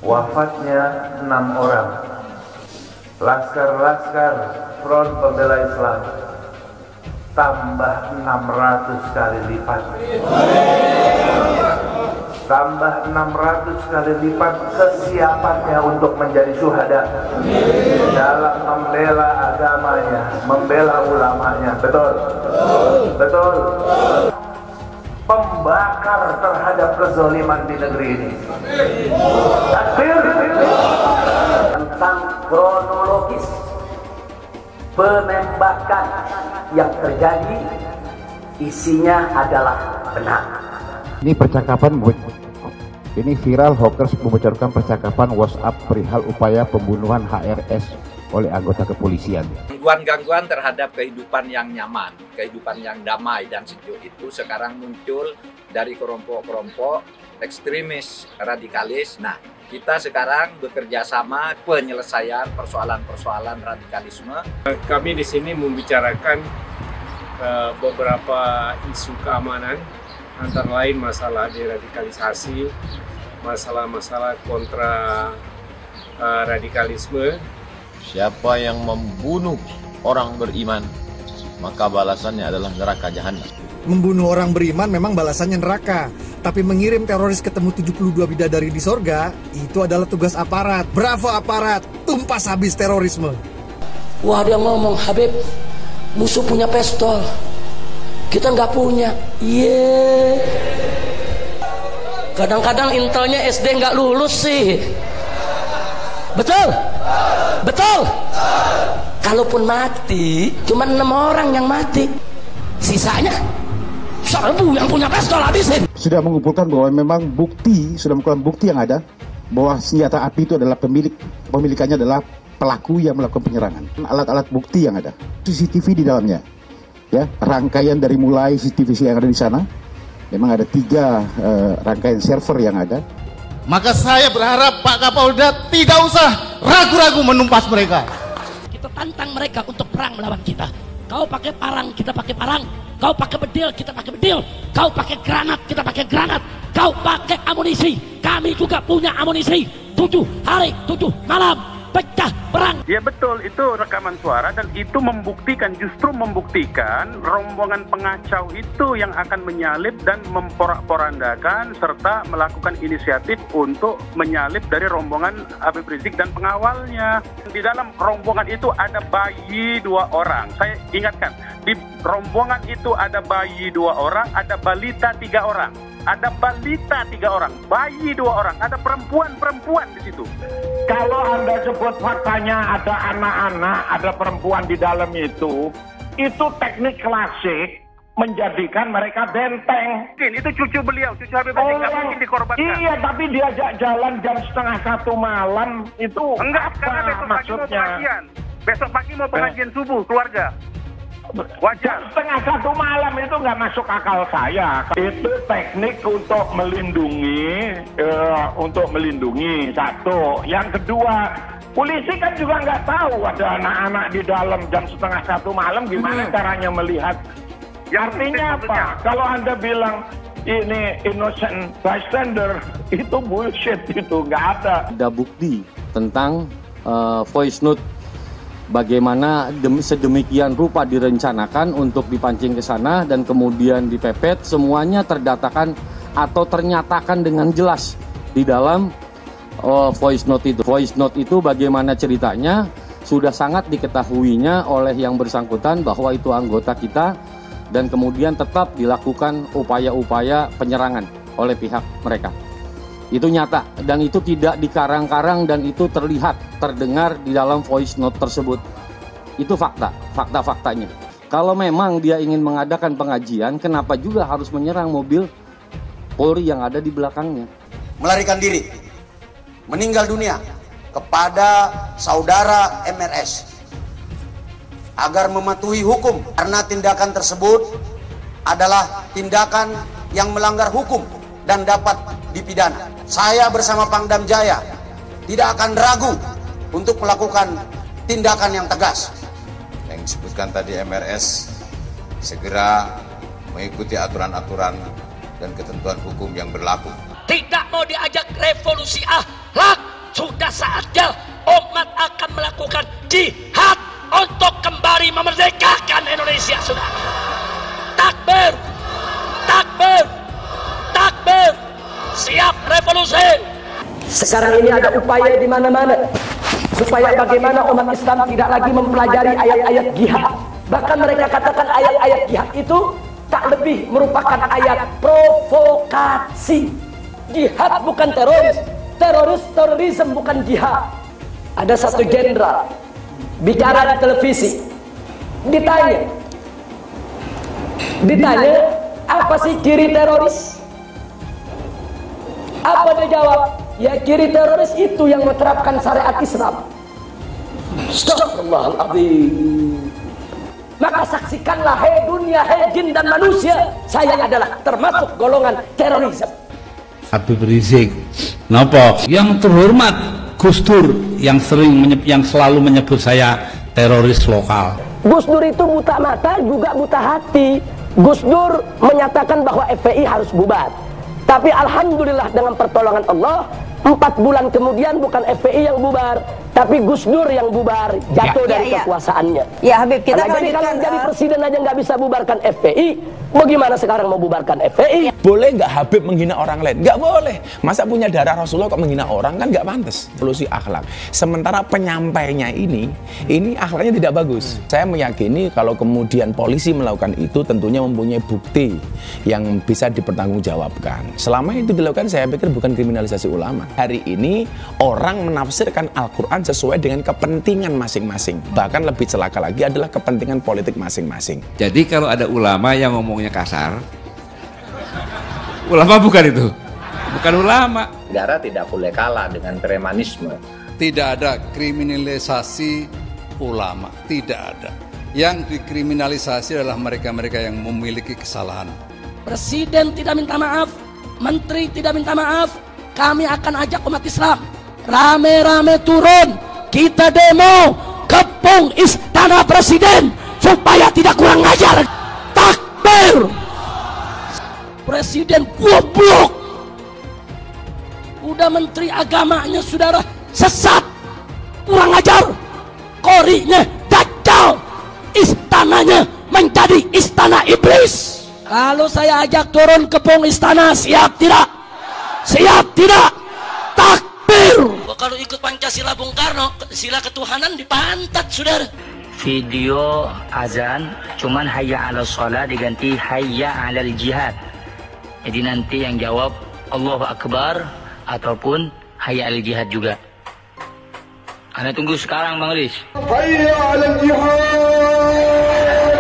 wafatnya 6 orang. Laskar-laskar Front Pembela Islam tambah 600 kali lipat. Tambah 600 kali lipat kesiapannya untuk menjadi syuhada dalam membela agamanya, membela ulamanya. Betul? Betul? Pembakar terhadap kezaliman di negeri ini. Takbir. Tentang kronologis penembakan yang terjadi, isinya adalah benar. Ini percakapan, ini viral, hoax membocorkan percakapan WhatsApp perihal upaya pembunuhan HRS oleh anggota kepolisian. Gangguan-gangguan terhadap kehidupan yang nyaman, kehidupan yang damai dan sejuk itu sekarang muncul dari kelompok-kelompok ekstremis radikalis. Nah, kita sekarang bekerja sama penyelesaian persoalan-persoalan radikalisme. Kami di sini membicarakan beberapa isu keamanan, antara lain masalah deradikalisasi, masalah-masalah kontra radikalisme. Siapa yang membunuh orang beriman, maka balasannya adalah neraka jahanam. Membunuh orang beriman memang balasannya neraka, tapi mengirim teroris ketemu 72 bidadari di sorga, itu adalah tugas aparat. Bravo aparat, tumpas habis terorisme. Wah, dia ngomong, Habib, musuh punya pistol, kita nggak punya. Kadang-kadang intelnya SD nggak lulus sih. Betul? Betul? Kalaupun mati, cuma 6 orang yang mati. Sisanya 1000 yang punya pistol habisin. Sudah mengumpulkan bahwa memang sudah mengumpulkan bukti yang ada bahwa senjata api itu adalah pemilikannya adalah pelaku yang melakukan penyerangan. Alat-alat bukti yang ada, CCTV di dalamnya, ya, rangkaian dari mulai CCTV yang ada di sana, memang ada 3 rangkaian server yang ada. Maka saya berharap Pak Kapolda tidak usah ragu-ragu menumpas mereka. Kita tantang mereka untuk perang melawan kita. Kau pakai parang, kita pakai parang. Kau pakai bedil, kita pakai bedil. Kau pakai granat, kita pakai granat. Kau pakai amunisi, kami juga punya amunisi. 7 hari, 7 malam, pecah perang. Ya betul, itu rekaman suara dan itu justru membuktikan rombongan pengacau itu yang akan menyalip dan memporak-porandakan serta melakukan inisiatif untuk menyalip dari rombongan Habib Rizik dan pengawalnya. Di dalam rombongan itu ada bayi 2 orang. Saya ingatkan, di rombongan itu ada bayi 2 orang, ada balita 3 orang. Ada balita 3 orang, bayi 2 orang, ada perempuan di situ. Kalau Anda sebut faktanya ada anak-anak, ada perempuan di dalam itu teknik klasik menjadikan mereka benteng. Itu cucu beliau, cucu Habib Rizik, nggak mungkin dikorbankan. Iya, tapi diajak jalan jam 1:30 malam itu enggak, apa karena besok pagi maksudnya? mau pengajian. Besok pagi mau pengajian subuh keluarga. Wajar. 1:30 malam itu nggak masuk akal saya. Itu teknik untuk melindungi, satu. Yang kedua, polisi kan juga nggak tahu ada anak-anak di dalam jam 1:30 malam, gimana caranya melihat. Artinya apa? Kalau Anda bilang ini innocent bystander, itu bullshit, itu nggak ada. Ada bukti tentang voice note. Bagaimana sedemikian rupa direncanakan untuk dipancing ke sana dan kemudian dipepet, semuanya terdatakan atau ternyatakan dengan jelas di dalam voice note itu. Voice note itu bagaimana ceritanya sudah sangat diketahuinya oleh yang bersangkutan bahwa itu anggota kita dan kemudian tetap dilakukan upaya-upaya penyerangan oleh pihak mereka. Itu nyata dan itu tidak dikarang-karang dan itu terdengar di dalam voice note tersebut. Itu fakta-faktanya. Kalau memang dia ingin mengadakan pengajian, kenapa juga harus menyerang mobil Polri yang ada di belakangnya? Melarikan diri, meninggal dunia kepada saudara MRS agar mematuhi hukum karena tindakan tersebut adalah tindakan yang melanggar hukum dan dapat dipidana. Saya bersama Pangdam Jaya tidak akan ragu untuk melakukan tindakan yang tegas. Yang disebutkan tadi MRS segera mengikuti aturan-aturan dan ketentuan hukum yang berlaku. Tidak mau diajak revolusi akhlak. jihad untuk kembali memerdekakan Indonesia, saudara. Takbir, takbir, takbir, siap revolusi. Sekarang ini ada upaya di mana-mana supaya bagaimana umat Islam tidak lagi mempelajari ayat-ayat jihad. Bahkan mereka katakan ayat-ayat jihad itu tak lebih merupakan ayat provokasi. Jihad bukan teroris, terorisme bukan jihad. Ada satu jenderal bicara di televisi, ditanya apa sih ciri teroris? Apa dia jawab? Ya, ciri teroris itu yang menerapkan syariat Islam. Astagfirullahaladzim. Maka saksikanlah, hei dunia, hei jin dan manusia, saya adalah termasuk golongan teroris. Habib Rizik, napa? Yang terhormat Gus Dur yang selalu menyebut saya teroris lokal. Gus Dur itu buta mata juga buta hati. Gus Dur menyatakan bahwa FPI harus bubar. Tapi alhamdulillah dengan pertolongan Allah, 4 bulan kemudian bukan FPI yang bubar, tapi Gus Dur yang bubar, jatuh dari kekuasaannya. Ya Habib, kita kalau jadi presiden aja nggak bisa bubarkan FPI, bagaimana sekarang mau bubarkan FPI? Boleh nggak Habib menghina orang lain? Nggak boleh. Masa punya darah Rasulullah kok menghina orang, kan nggak pantas. Solusi akhlak. Sementara penyampainya ini akhlaknya tidak bagus. Saya meyakini kalau kemudian polisi melakukan itu tentunya mempunyai bukti yang bisa dipertanggungjawabkan. Selama itu dilakukan, saya pikir bukan kriminalisasi ulama. Hari ini orang menafsirkan Al-Quran sesuai dengan kepentingan masing-masing. Bahkan lebih celaka lagi adalah kepentingan politik masing-masing. Jadi kalau ada ulama yang ngomongnya kasar, ulama bukan itu, bukan ulama. Negara tidak boleh kalah dengan premanisme. Tidak ada kriminalisasi ulama, tidak ada. Yang dikriminalisasi adalah mereka-mereka yang memiliki kesalahan. Presiden tidak minta maaf, menteri tidak minta maaf, kami akan ajak umat Islam rame-rame turun, kita demo kepung istana presiden supaya tidak kurang ajar. Takbir. Presiden goblok, udah menteri agamanya saudara sesat, kurang ajar, korinya dajjal, istananya menjadi istana iblis. Kalau saya ajak turun kepung istana, siap tidak? Siap tidak? Takbir. Kalau ikut Pancasila Bung Karno, sila ketuhanan dipantat saudara. Video azan cuman hayya 'alal shalah diganti hayya 'alal jihad. Jadi nanti yang jawab Allahu Akbar ataupun hayya 'alal jihad juga. Anda tunggu sekarang Bang Riz. Hayya 'alal jihad.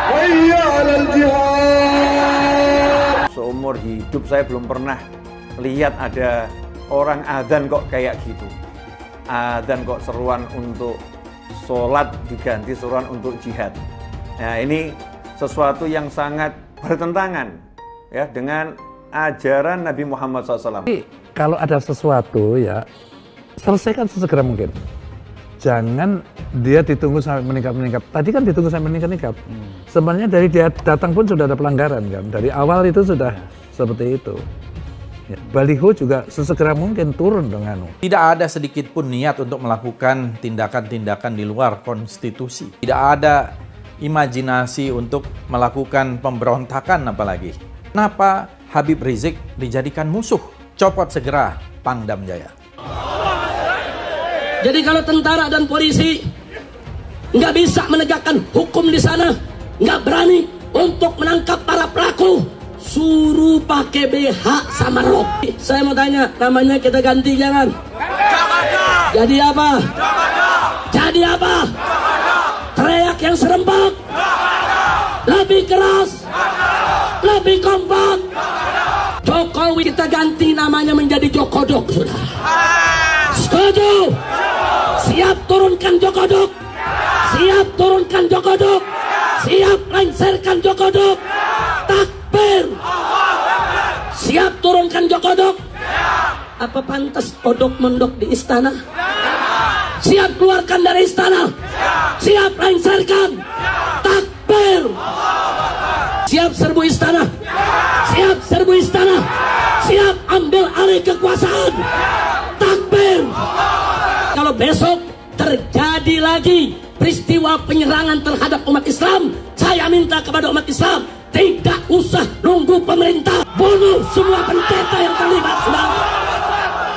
Hayya 'alal jihad. Seumur hidup saya belum pernah lihat ada orang adzan kok kayak gitu. Adzan kok seruan untuk sholat diganti seruan untuk jihad. Nah, ini sesuatu yang sangat bertentangan ya dengan ajaran Nabi Muhammad SAW. Kalau ada sesuatu ya selesaikan sesegera mungkin. Jangan dia ditunggu sampai meningkat. Tadi kan ditunggu sampai meningkat. Sebenarnya dari dia datang pun sudah ada pelanggaran kan. Dari awal itu sudah seperti itu. Ya, baliho juga sesegera mungkin turun dengan. Tidak ada sedikit pun niat untuk melakukan tindakan-tindakan di luar konstitusi. Tidak ada imajinasi untuk melakukan pemberontakan apalagi. Kenapa Habib Rizik dijadikan musuh? Copot segera Pangdam Jaya. Jadi kalau tentara dan polisi nggak bisa menegakkan hukum di sana, nggak berani untuk menangkap para pelaku, suruh pakai BH sama rok. Saya mau tanya, namanya kita ganti jangan? Jadi apa? Jadi apa? Teriak yang serempak, lebih keras, lebih kompak. Jokowi kita ganti namanya menjadi Jokodok, sudah. Setuju? Siap turunkan Jokodok. Siap turunkan Jokodok. Siap lengserkan Jokodok. Takbir. Siap turunkan Jokodok. Apa pantas odok mondok di istana? Siap keluarkan dari istana. Siap lengserkan. Takbir. Siap serbu istana. Siap serbu istana. Siap ambil alih kekuasaan. Takbir. Kalau besok terjadi lagi peristiwa penyerangan terhadap umat Islam, saya minta kepada umat Islam tidak usah nunggu pemerintah, bunuh semua pendeta yang terlibat, saudara.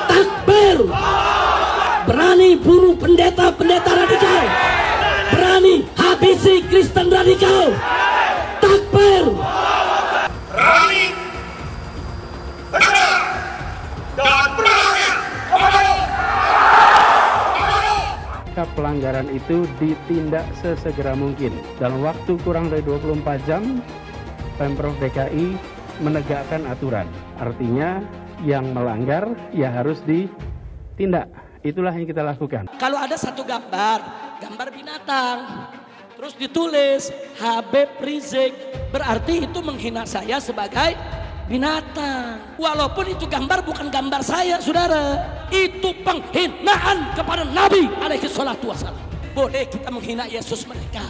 Takbir. Berani bunuh pendeta-pendeta radikal, berani habisi Kristen radikal. Takbir. Berani, tegak, dan berani. Pelanggaran itu ditindak sesegera mungkin. Dalam waktu kurang dari 24 jam, Pemprov DKI menegakkan aturan. Artinya yang melanggar ya harus ditindak. Itulah yang kita lakukan. Kalau ada satu gambar binatang, terus ditulis Habib Rizik, berarti itu menghina saya sebagai binatang. Walaupun itu gambar bukan gambar saya, saudara. Itu penghinaan kepada Nabi alaihi salatu wassalam. Boleh kita menghina Yesus mereka,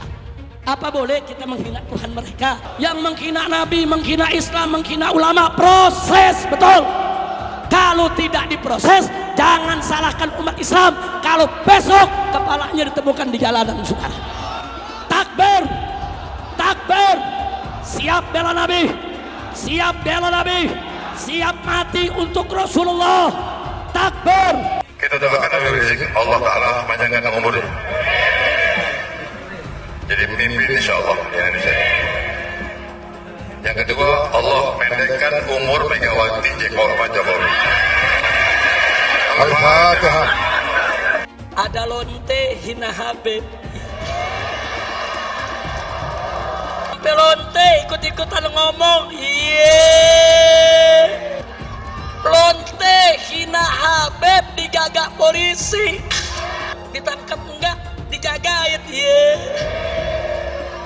apa boleh kita menghina Tuhan mereka? Yang menghina Nabi, menghina Islam, menghina ulama, proses, betul. Kalau tidak diproses, jangan salahkan umat Islam kalau besok kepalanya ditemukan di jalanan, saudara. Takbir, takbir. Siap bela Nabi, siap bela Nabi, siap mati untuk Rasulullah. Takbir. Kita doakan Habib Rizik, Allah Ta'ala panjangkan umurnya. Jadi pemimpin insya Allah di Indonesia. Yang kedua, Allah pendekkan umur Megawati Jekor Pak Jokowi. Al-Fatihah. Ada lonte hina Habib. Sampai lonte ikut-ikutan ngomong. Lonte hina Habib digagak polisi. Ditangkap enggak? Dijagain.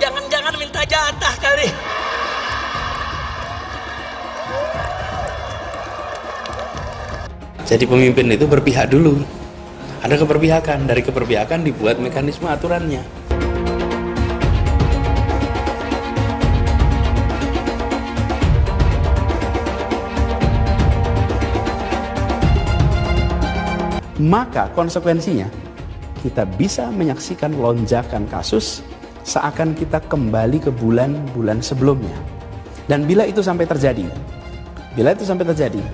Jangan-jangan minta jatah kali. Jadi pemimpin itu berpihak dulu. Ada keberpihakan, dari keberpihakan dibuat mekanisme aturannya. Maka konsekuensinya kita bisa menyaksikan lonjakan kasus seakan kita kembali ke bulan-bulan sebelumnya. Dan bila itu sampai terjadi,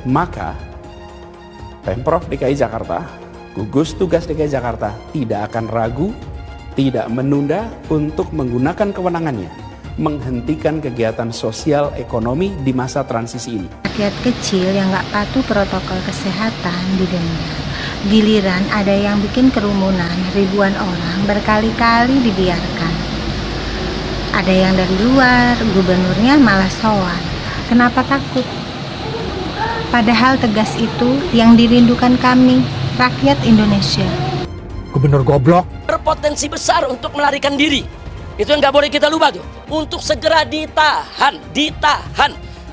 maka Pemprov DKI Jakarta, gugus tugas DKI Jakarta tidak akan ragu, tidak menunda untuk menggunakan kewenangannya, menghentikan kegiatan sosial ekonomi di masa transisi ini. Rakyat kecil yang nggak patuh protokol kesehatan didenda. Giliran ada yang bikin kerumunan, ribuan orang berkali-kali dibiarkan. Ada yang dari luar, gubernurnya malah sowan. Kenapa takut? Padahal tegas itu yang dirindukan kami, rakyat Indonesia. Gubernur goblok. Berpotensi besar untuk melarikan diri. Itu yang nggak boleh kita lupa tuh. Untuk segera ditahan.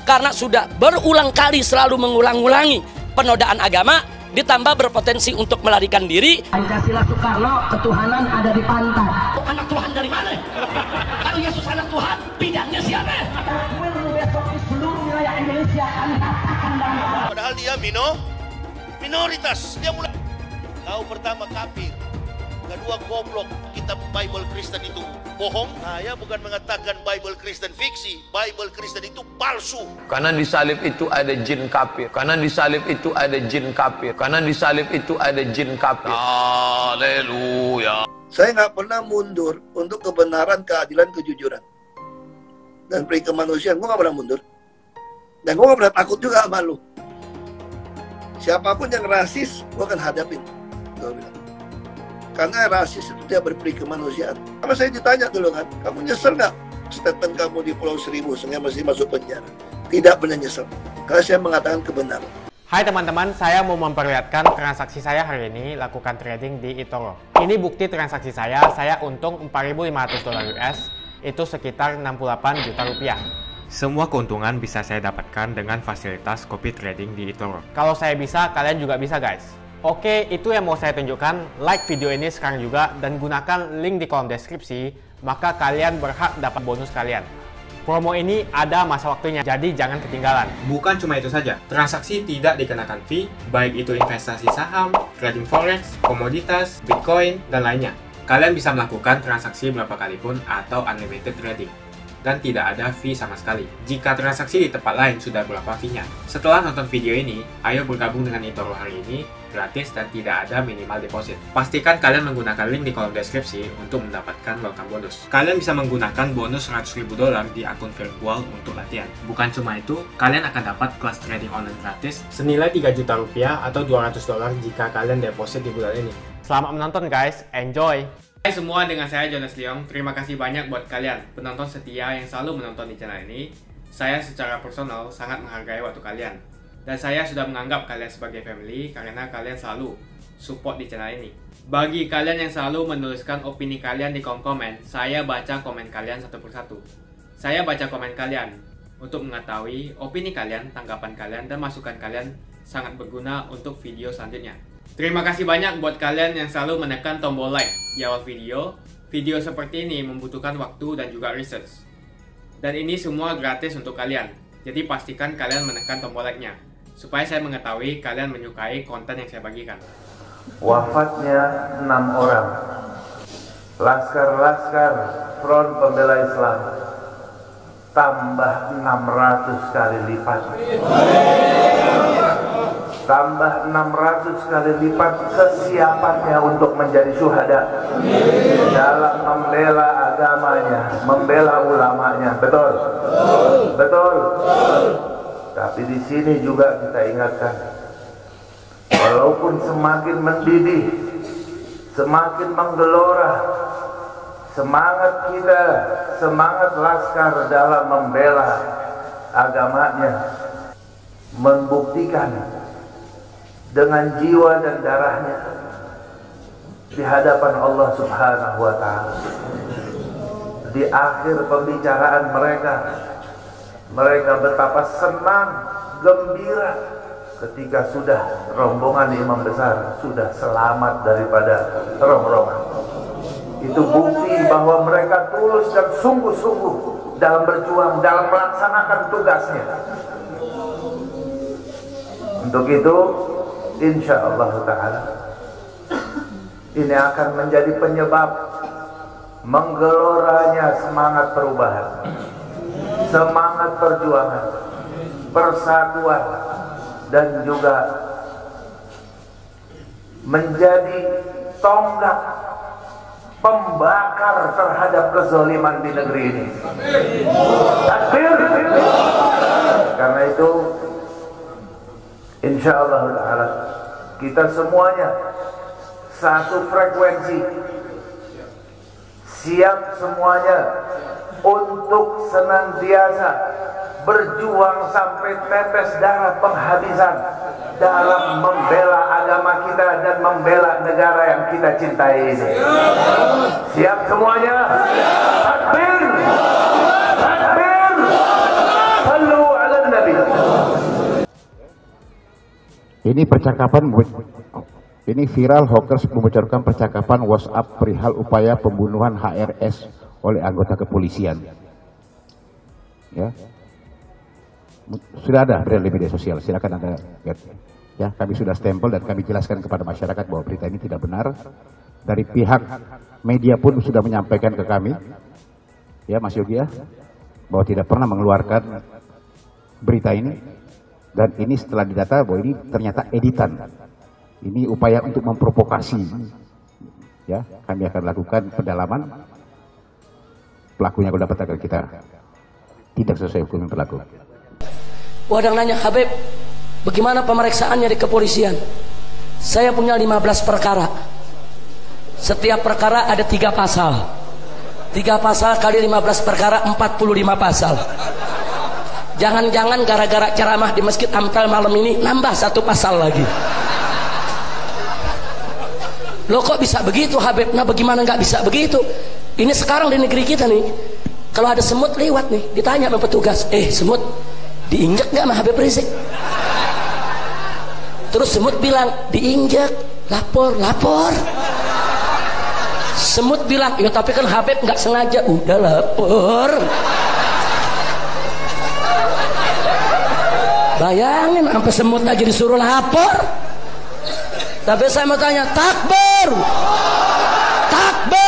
Karena sudah berulang kali selalu mengulang-ulangi penodaan agama, ditambah berpotensi untuk melarikan diri. Pancasila Soekarno, ketuhanan ada di pantat. Anak Tuhan dari mana? Kalau Yesus anak Tuhan, bidangnya siapa? Besok di seluruh wilayah Indonesia kami katakan dalam. Padahal dia minoritas. Dia mulai. Kau pertama kafir, kedua goblok. Kitab Bible Kristen itu bohong. Saya bukan mengatakan Bible Kristen fiksi. Bible Kristen itu palsu. Karena di salib itu ada jin kafir. Haleluya. Saya nggak pernah mundur untuk kebenaran, keadilan, kejujuran. Dan peri kemanusiaan, gue nggak pernah mundur. Dan gue nggak pernah takut juga sama lu. Siapapun yang rasis, gue akan hadapin. Gue bilang. Karena rasis itu tidak berperi kemanusiaan. Karena saya ditanya dulu kan, kamu nyesel nggak statement kamu di Pulau Seribu sehingga masih masuk penjara? Tidak pernah nyesel. Karena saya mengatakan kebenaran. Hai teman-teman, saya mau memperlihatkan transaksi saya hari ini lakukan trading di eToro. Ini bukti transaksi saya untung $4.500 US, itu sekitar 68 juta rupiah. Semua keuntungan bisa saya dapatkan dengan fasilitas copy trading di eToro. Kalau saya bisa, kalian juga bisa guys. Oke, itu yang mau saya tunjukkan. Like video ini sekarang juga dan gunakan link di kolom deskripsi, maka kalian berhak dapat bonus kalian. Promo ini ada masa waktunya, jadi jangan ketinggalan. Bukan cuma itu saja, transaksi tidak dikenakan fee, baik itu investasi saham, trading forex, komoditas, bitcoin, dan lainnya. Kalian bisa melakukan transaksi berapa kali pun atau unlimited trading. Dan tidak ada fee sama sekali. Jika transaksi di tempat lain sudah berapa fee-nya. Setelah nonton video ini, ayo bergabung dengan eToro hari ini, gratis dan tidak ada minimal deposit. Pastikan kalian menggunakan link di kolom deskripsi untuk mendapatkan welcome bonus. Kalian bisa menggunakan bonus $100.000 di akun virtual untuk latihan. Bukan cuma itu, kalian akan dapat kelas trading online gratis senilai 3 juta rupiah atau $200 jika kalian deposit di bulan ini. Selamat menonton guys, enjoy! Hai semua, dengan saya Jonas Leong. Terima kasih banyak buat kalian, penonton setia yang selalu menonton di channel ini. Saya secara personal sangat menghargai waktu kalian. Dan saya sudah menganggap kalian sebagai family karena kalian selalu support di channel ini. Bagi kalian yang selalu menuliskan opini kalian di kolom komen, saya baca komen kalian satu persatu. Saya baca komen kalian untuk mengetahui opini kalian, tanggapan kalian, dan masukan kalian sangat berguna untuk video selanjutnya. Terima kasih banyak buat kalian yang selalu menekan tombol like di awal video. Video seperti ini membutuhkan waktu dan juga research. Dan ini semua gratis untuk kalian. Jadi pastikan kalian menekan tombol like-nya, supaya saya mengetahui kalian menyukai konten yang saya bagikan. Wafatnya 6 orang. Laskar-laskar Front Pembela Islam tambah 600 kali lipat. Tambah 600 kali lipat kesiapannya untuk menjadi syuhada dalam membela agamanya, membela ulamanya. Betul? Betul? Tapi di sini juga kita ingatkan, walaupun semakin mendidih, semakin menggelora semangat kita, semangat laskar dalam membela agamanya, membuktikan dengan jiwa dan darahnya di hadapan Allah Subhanahu wa Ta'ala. Di akhir pembicaraan mereka betapa senang, gembira ketika sudah rombongan imam besar sudah selamat daripada rongrongan. Itu bukti bahwa mereka tulus dan sungguh-sungguh dalam berjuang, dalam melaksanakan tugasnya. Untuk itu, insya Allah Ta'ala, ini akan menjadi penyebab menggeloranya semangat perubahan, semangat perjuangan, persatuan, dan juga menjadi tonggak pembakar terhadap kezaliman di negeri ini. Takbir! Karena itu, insya Allah Ta'ala, kita semuanya satu frekuensi, siap semuanya untuk senantiasa berjuang sampai tetes darah penghabisan dalam membela agama kita dan membela negara yang kita cintai ini. Siap semuanya? Takbir! Takbir! Sallu ala Nabi. Ini percakapan, ini viral, hoax membocorkan percakapan WhatsApp perihal upaya pembunuhan HRS oleh anggota kepolisian. Ya, sudah ada di media sosial. Silakan Anda lihat. Ya, kami sudah stempel dan kami jelaskan kepada masyarakat bahwa berita ini tidak benar. Dari pihak media pun sudah menyampaikan ke kami, ya Mas Yogi ya, bahwa tidak pernah mengeluarkan berita ini. Dan ini setelah didata bahwa ini ternyata editan. Ini upaya untuk memprovokasi. Ya, kami akan lakukan pendalaman. Pelakunya kalau dapat agar kita tidak sesuai hukum yang berlaku. Wadang nanya, Habib, bagaimana pemeriksaannya di kepolisian? Saya punya 15 perkara. Setiap perkara ada 3 pasal. 3 pasal kali 15 perkara, 45 pasal. Jangan-jangan gara-gara ceramah di Masjid Amtal malam ini nambah 1 pasal lagi. Loh kok bisa begitu Habib? Nah bagaimana nggak bisa begitu? Ini sekarang di negeri kita nih, kalau ada semut lewat nih, ditanya sama petugas, semut diinjak nggak sama Habib Rizik? Terus semut bilang, diinjak, lapor. Semut bilang, ya tapi kan Habib nggak sengaja, udah lapor. Bayangin, sampai semut aja disuruh lapor. Tapi saya mau tanya, takbir! Takbir!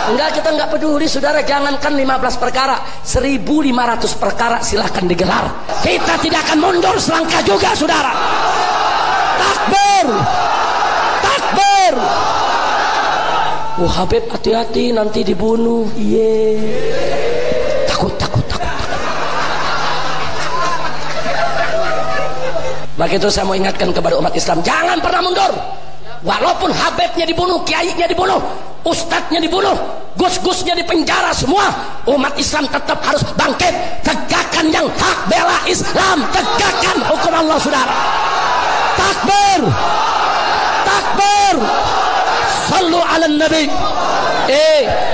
Enggak, kita enggak peduli saudara, jangankan 15 perkara, 1.500 perkara silahkan digelar. Kita tidak akan mundur selangkah juga saudara. Takbir. Takbir. Habib hati-hati nanti dibunuh. Takut. Maka itu saya mau ingatkan kepada umat Islam, jangan pernah mundur. Walaupun Habibnya dibunuh, kiainya dibunuh, ustadznya dibunuh, gus-gusnya dipenjara semua, umat Islam tetap harus bangkit, tegakkan yang hak, bela Islam, tegakkan hukum Allah saudara. Takbir. Takbir. Sallu ala nabi.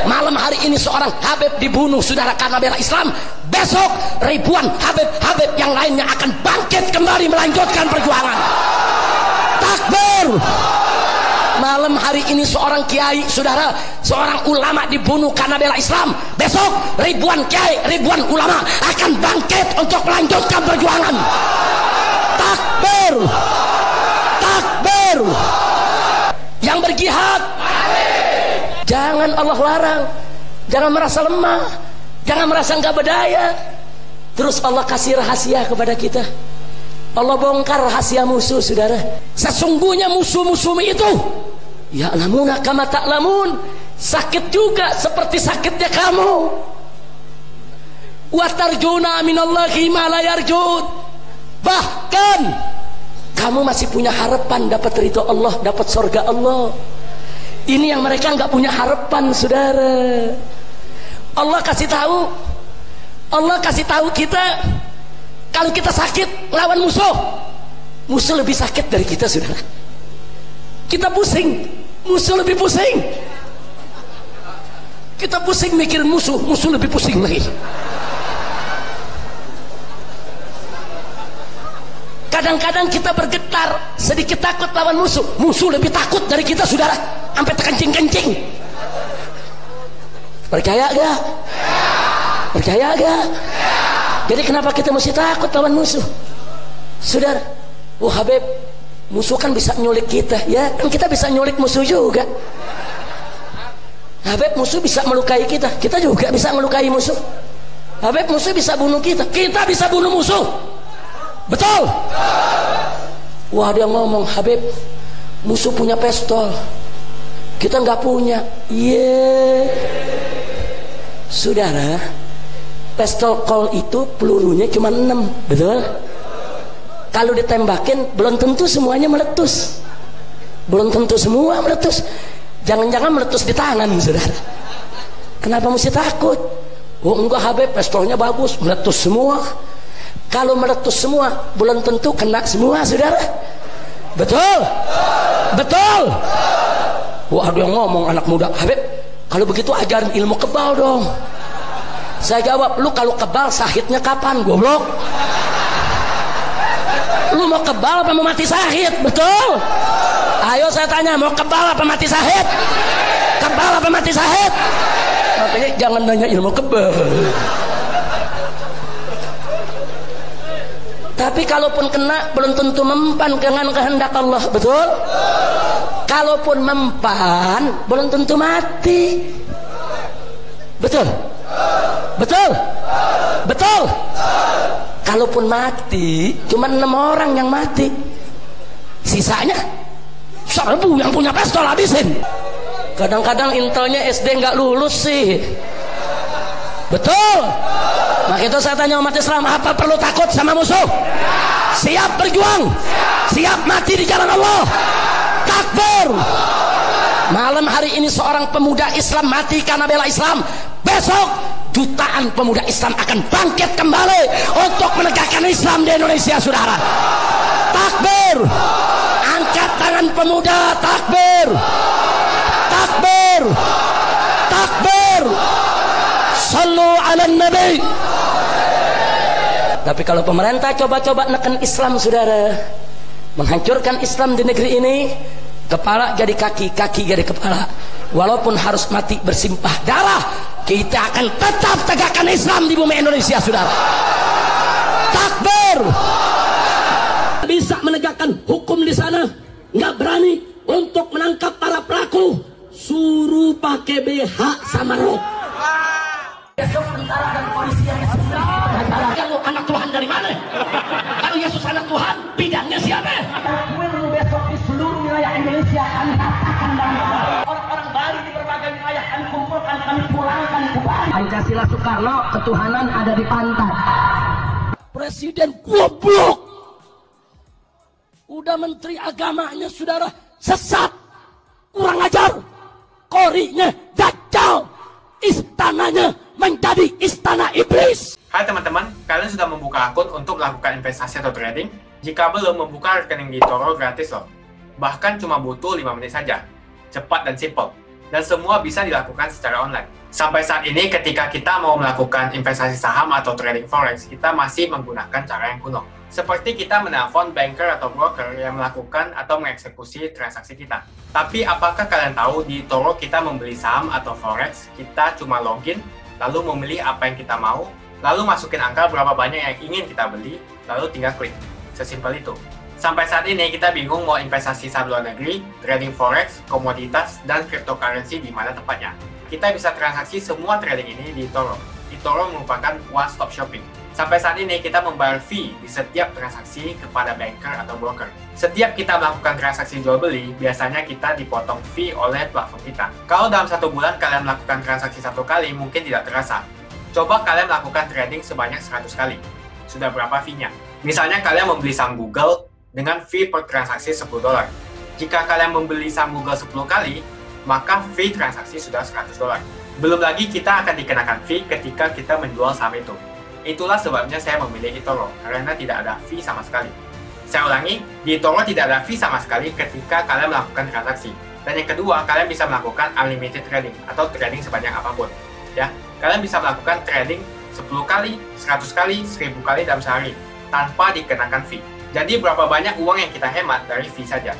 Malam hari ini seorang Habib dibunuh saudara karena bela Islam. Besok ribuan Habib yang lainnya akan bangkit kembali melanjutkan perjuangan. Takbir. Malam hari ini seorang kiai saudara, seorang ulama dibunuh karena bela Islam. Besok ribuan kiai, ribuan ulama akan bangkit untuk melanjutkan perjuangan. Takbir. Takbir. Yang berjihad, jangan Allah larang, jangan merasa lemah, jangan merasa nggak berdaya. Terus Allah kasih rahasia kepada kita. Allah bongkar rahasia musuh saudara. Sesungguhnya musuh-musuh itu ya'lamuna kama ta'lamun, sakit juga seperti sakitnya kamu. Wa tarjuna minallahi ma la yarjun. Bahkan kamu masih punya harapan dapat ridho Allah, dapat surga Allah. Ini yang mereka nggak punya harapan saudara. Allah kasih tahu kita, kalau kita sakit lawan musuh lebih sakit dari kita saudara. Kita pusing, musuh lebih pusing. Kita pusing mikir musuh lebih pusing lagi. Kadang-kadang kita bergetar, sedikit takut lawan musuh lebih takut dari kita saudara, sampai terkencing-kencing. Percaya gak? Percaya gak? Jadi kenapa kita mesti takut lawan musuh saudara? Habib, musuh kan bisa nyulik kita, ya kan kita bisa nyulik musuh juga. Habib, musuh bisa melukai kita, kita juga bisa melukai musuh. Habib, musuh bisa bunuh kita bisa bunuh musuh. Betul? Wah, dia ngomong, Habib, musuh punya pistol, kita nggak punya. Saudara, pistol Colt itu pelurunya cuma 6, betul? Kalau ditembakin belum tentu semuanya meletus, belum tentu semua meletus. Jangan-jangan meletus di tangan saudara. Kenapa mesti takut? Enggak Habib, pistolnya bagus, meletus semua. Kalau meletus semua belum tentu kena semua saudara. Betul? Betul? Wah, dia ngomong anak muda, Habib, kalau begitu ajarin ilmu kebal dong. Saya jawab, lu kalau kebal sahidnya kapan goblok? Lu mau kebal apa mau mati sahid? Betul? Ayo saya tanya, mau kebal apa mati sahid? Kebal apa mati sahid? Makanya jangan nanya ilmu kebal. Tapi kalaupun kena belum tentu mempan dengan kehendak Allah, betul? Kalaupun mempan belum tentu mati. Betul? Betul? Betul? Kalaupun mati cuma 6 orang yang mati, sisanya 1000 yang punya pistol habisin. Kadang-kadang intelnya SD nggak lulus sih. Betul? Maka itu saya tanya umat Islam, apa perlu takut sama musuh? Siap berjuang, siap mati di jalan Allah. Takbir. Malam hari ini seorang pemuda Islam mati karena bela Islam. Besok jutaan pemuda Islam akan bangkit kembali untuk menegakkan Islam di Indonesia saudara. Takbir. Angkat tangan pemuda, takbir. Takbir. Takbir. Sallu ala nabi. Tapi kalau pemerintah coba-coba neken Islam saudara, menghancurkan Islam di negeri ini, kepala jadi kaki, kaki jadi kepala, walaupun harus mati bersimpah darah, kita akan tetap tegakkan Islam di bumi Indonesia saudara. Takbir. Bisa menegakkan hukum di sana, nggak berani untuk menangkap para pelaku. suruh pakai BH sama rok. Besok tentara dan polisi yang kalau anak Tuhan dari mana? Kalau Yesus anak Tuhan, bidangnya siapa? Besok di seluruh wilayah Indonesia kami katakan dalam orang-orang Bali di berbagai wilayah kami kumpulkan, kami pulangkan ke Bali. Pancasila Soekarno, ketuhanan ada di pantat. Presiden goblok. Udah menteri agamanya saudara sesat, kurang ajar, korinya dajjal, istananya menjadi istana iblis. Hai teman-teman, kalian sudah membuka akun untuk melakukan investasi atau trading? Jika belum, membuka rekening di eToro gratis loh. Bahkan cuma butuh 5 menit saja. Cepat dan simple. Dan semua bisa dilakukan secara online. Sampai saat ini ketika kita mau melakukan investasi saham atau trading forex, kita masih menggunakan cara yang kuno. Seperti kita menelpon banker atau broker yang melakukan atau mengeksekusi transaksi kita. Tapi apakah kalian tahu di eToro kita membeli saham atau forex, kita cuma login, lalu memilih apa yang kita mau, lalu masukin angka berapa banyak yang ingin kita beli, lalu tinggal klik. Sesimpel itu. Sampai saat ini kita bingung mau investasi saham luar negeri, trading forex, komoditas, dan cryptocurrency di mana tepatnya. Kita bisa transaksi semua trading ini di eToro. eToro merupakan one-stop shopping. Sampai saat ini kita membayar fee di setiap transaksi kepada banker atau broker. Setiap kita melakukan transaksi jual beli, biasanya kita dipotong fee oleh platform kita. Kalau dalam 1 bulan kalian melakukan transaksi 1 kali, mungkin tidak terasa. Coba kalian melakukan trading sebanyak 100 kali. Sudah berapa fee-nya? Misalnya kalian membeli saham Google dengan fee per transaksi $10. Jika kalian membeli saham Google 10 kali, maka fee transaksi sudah $100. Belum lagi kita akan dikenakan fee ketika kita menjual saham itu. Itulah sebabnya saya memilih eToro, karena tidak ada fee sama sekali. Saya ulangi, di eToro tidak ada fee sama sekali ketika kalian melakukan transaksi. Dan yang kedua, kalian bisa melakukan unlimited trading atau trading sebanyak apapun. Ya, kalian bisa melakukan trading 10 kali, 100 kali, 1000 kali dalam sehari tanpa dikenakan fee. Jadi berapa banyak uang yang kita hemat dari fee saja.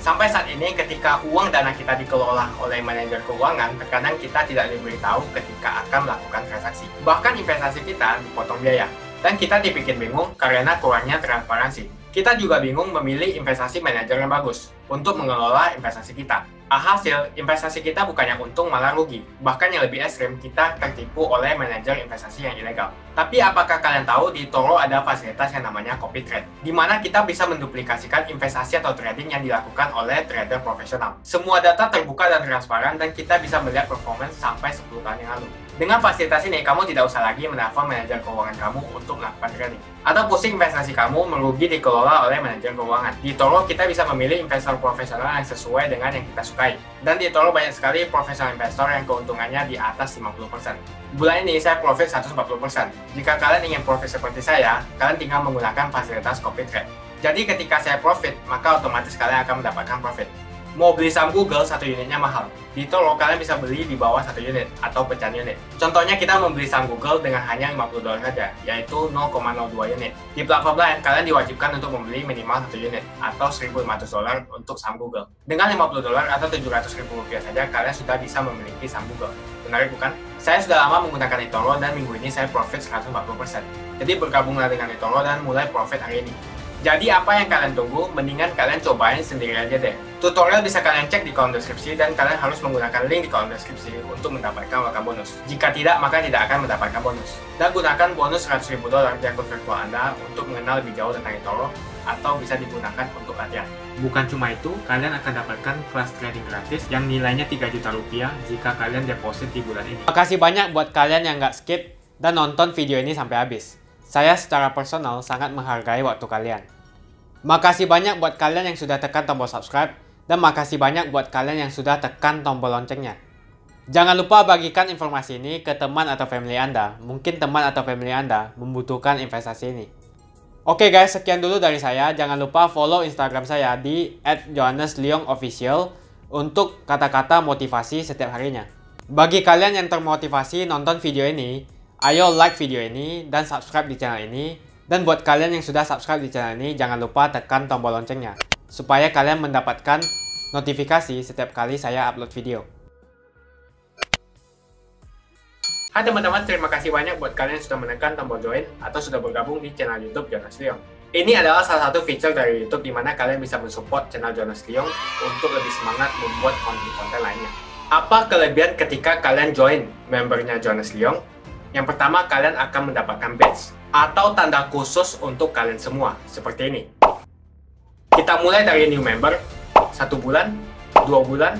Sampai saat ini ketika uang dana kita dikelola oleh manajer keuangan, terkadang kita tidak diberitahu ketika akan melakukan transaksi. Bahkan investasi kita dipotong biaya. Dan kita dibikin bingung karena kurangnya transparansi. Kita juga bingung memilih investasi manajer yang bagus untuk mengelola investasi kita. Alhasil, investasi kita bukannya untung malah rugi. Bahkan yang lebih ekstrim, kita tertipu oleh manajer investasi yang ilegal. Tapi apakah kalian tahu di eToro ada fasilitas yang namanya copy trade, di mana kita bisa menduplikasikan investasi atau trading yang dilakukan oleh trader profesional. Semua data terbuka dan transparan dan kita bisa melihat performance sampai 10 tahun yang lalu. Dengan fasilitas ini, kamu tidak usah lagi menelpon manajer keuangan kamu untuk melakukan trading. Atau pusing investasi kamu merugi dikelola oleh manajer keuangan. Di eToro, kita bisa memilih investor profesional yang sesuai dengan yang kita sukai. Dan di eToro banyak sekali profesional investor yang keuntungannya di atas 50%. Bulan ini saya profit 140%. Jika kalian ingin profit seperti saya, kalian tinggal menggunakan fasilitas copy trade. Jadi ketika saya profit, maka otomatis kalian akan mendapatkan profit. Mau beli saham Google, 1 unitnya mahal. Di eToro, kalian bisa beli di bawah 1 unit atau pecahan unit. Contohnya kita membeli saham Google dengan hanya $50 saja, yaitu 0,02 unit. Di platform lain, kalian diwajibkan untuk membeli minimal 1 unit atau $1.500 untuk saham Google. Dengan $50 atau Rp700.000 saja, kalian sudah bisa memiliki saham Google. Menarik bukan? Saya sudah lama menggunakan eToro dan minggu ini saya profit 140%. Jadi bergabunglah dengan eToro dan mulai profit hari ini. Jadi apa yang kalian tunggu? Mendingan kalian cobain sendiri aja deh. Tutorial bisa kalian cek di kolom deskripsi dan kalian harus menggunakan link di kolom deskripsi untuk mendapatkan welcome bonus. Jika tidak, maka tidak akan mendapatkan bonus. Dan gunakan bonus $100.000 di akun virtual Anda untuk mengenal lebih jauh tentang eToro atau bisa digunakan untuk latihan. Bukan cuma itu, kalian akan dapatkan kelas trading gratis yang nilainya Rp3 juta jika kalian deposit di bulan ini. Makasih banyak buat kalian yang nggak skip dan nonton video ini sampai habis. Saya secara personal sangat menghargai waktu kalian. Makasih banyak buat kalian yang sudah tekan tombol subscribe, dan makasih banyak buat kalian yang sudah tekan tombol loncengnya. Jangan lupa bagikan informasi ini ke teman atau family Anda. Mungkin teman atau family Anda membutuhkan investasi ini. Oke guys, sekian dulu dari saya. Jangan lupa follow Instagram saya di @johannesleongofficial untuk kata-kata motivasi setiap harinya. Bagi kalian yang termotivasi nonton video ini, ayo like video ini dan subscribe di channel ini. Dan buat kalian yang sudah subscribe di channel ini, jangan lupa tekan tombol loncengnya supaya kalian mendapatkan notifikasi setiap kali saya upload video. Hai teman-teman, terima kasih banyak buat kalian yang sudah menekan tombol join atau sudah bergabung di channel YouTube Jonas Leong. Ini adalah salah satu fitur dari YouTube di mana kalian bisa mensupport channel Jonas Leong untuk lebih semangat membuat konten-konten lainnya. Apa kelebihan ketika kalian join membernya Jonas Leong? Yang pertama, kalian akan mendapatkan badge atau tanda khusus untuk kalian semua, seperti ini. Kita mulai dari new member, 1 bulan, 2 bulan,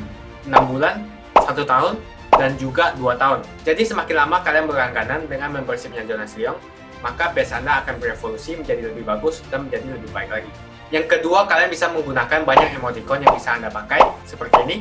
6 bulan, 1 tahun, dan juga 2 tahun. Jadi semakin lama kalian berlangganan dengan membershipnya Jonas Leong, maka badge Anda akan berevolusi menjadi lebih bagus dan menjadi lebih baik lagi. Yang kedua, kalian bisa menggunakan banyak emoticon yang bisa Anda pakai, seperti ini.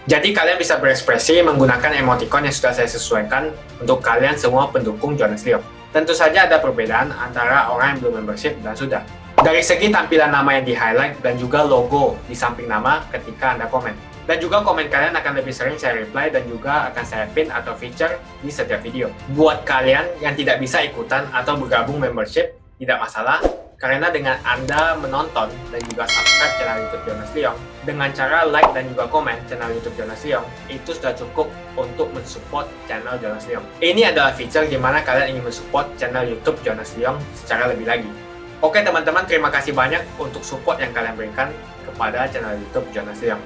Jadi kalian bisa berekspresi menggunakan emoticon yang sudah saya sesuaikan untuk kalian semua pendukung Jonas Leong. Tentu saja ada perbedaan antara orang yang belum membership dan sudah. Dari segi tampilan nama yang di-highlight dan juga logo di samping nama ketika Anda komen. Dan juga komen kalian akan lebih sering saya reply dan juga akan saya pin atau feature di setiap video. Buat kalian yang tidak bisa ikutan atau bergabung membership, tidak masalah. Karena dengan Anda menonton dan juga subscribe channel YouTube Jonas Leong, dengan cara like dan juga komen channel YouTube Jonas Leong, itu sudah cukup untuk mensupport channel Jonas Leong. Ini adalah feature di mana kalian ingin mensupport channel YouTube Jonas Leong secara lebih lagi. Oke teman-teman, terima kasih banyak untuk support yang kalian berikan kepada channel YouTube Jonas Leong.